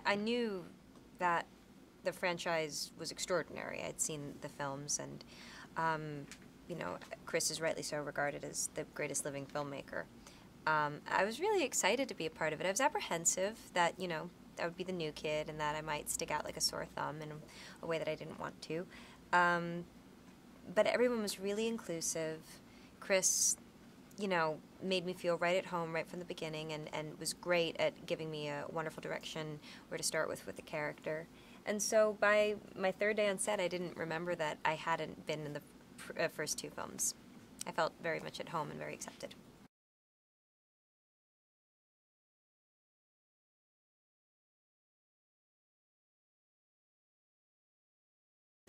I knew that the franchise was extraordinary. I'd seen the films, and you know, Chris is rightly so regarded as the greatest living filmmaker. I was really excited to be a part of it. I was apprehensive that, you know, I would be the new kid and that I might stick out like a sore thumb in a way that I didn't want to. But everyone was really inclusive. Chris, you know, made me feel right at home right from the beginning, and was great at giving me a wonderful direction where to start with the character. And so by my third day on set, I didn't remember that I hadn't been in the first two films. I felt very much at home and very accepted.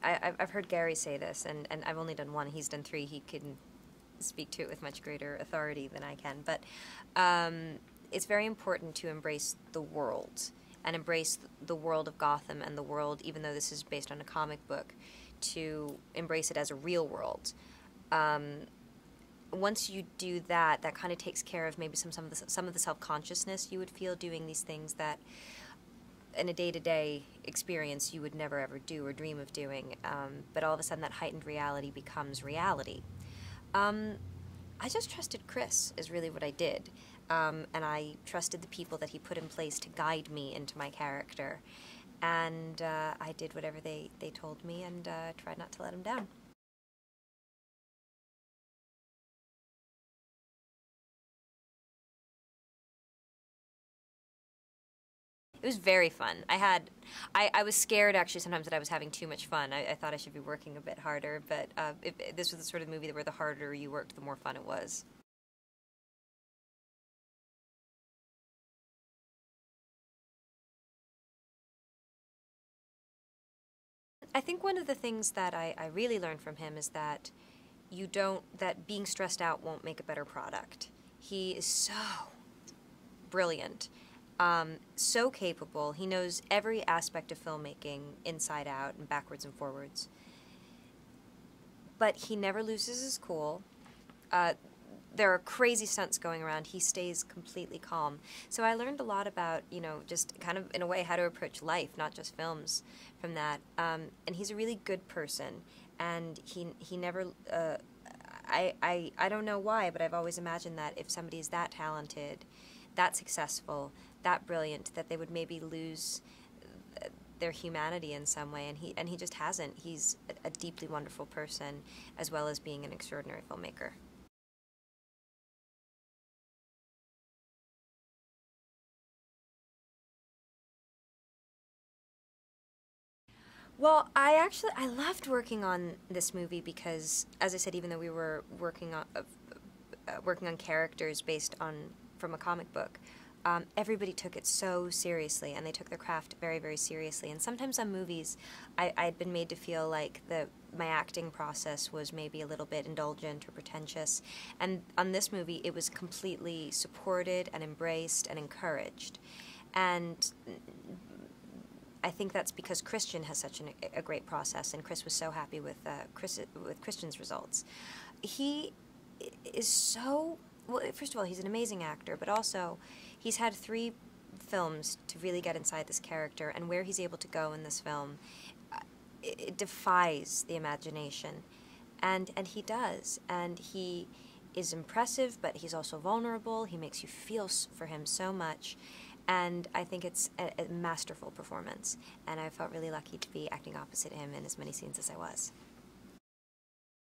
I've heard Gary say this, and I've only done one. He's done three. He can speak to it with much greater authority than I can. But it's very important to embrace the world, and embrace the world of Gotham and the world, even though this is based on a comic book, to embrace it as a real world. Once you do that, that kind of takes care of maybe some of the self-consciousness you would feel doing these things that in a day-to-day experience you would never ever do or dream of doing, but all of a sudden that heightened reality becomes reality. I just trusted Chris is really what I did, and I trusted the people that he put in place to guide me into my character, and I did whatever they told me, and tried not to let him down. It was very fun. I was scared actually sometimes that I was having too much fun. I thought I should be working a bit harder, but this was the sort of movie where the harder you worked, the more fun it was. I think one of the things that I really learned from him is that that being stressed out won't make a better product. He is so brilliant. So capable. He knows every aspect of filmmaking inside out and backwards and forwards. But he never loses his cool. There are crazy stunts going around. He stays completely calm. So I learned a lot about, you know, just kind of in a way how to approach life, not just films, from that. And he's a really good person. And he never. I don't know why, but I've always imagined that if somebody is that talented, that successful, that brilliant, that they would maybe lose their humanity in some way, and he just hasn't. He's a deeply wonderful person, as well as being an extraordinary filmmaker. Well, I loved working on this movie because, as I said, even though we were working on characters based on from a comic book, everybody took it so seriously, and they took their craft very, very seriously. And sometimes on movies, I had been made to feel like my acting process was maybe a little bit indulgent or pretentious. And on this movie, it was completely supported and embraced and encouraged. And I think that's because Christian has such a great process, and Chris was so happy with Christian's results. He is so. Well, first of all, he's an amazing actor, but also he's had 3 films to really get inside this character, and where he's able to go in this film, it defies the imagination. And he does. And he is impressive, but he's also vulnerable. He makes you feel for him so much. And I think it's a masterful performance. And I felt really lucky to be acting opposite him in as many scenes as I was.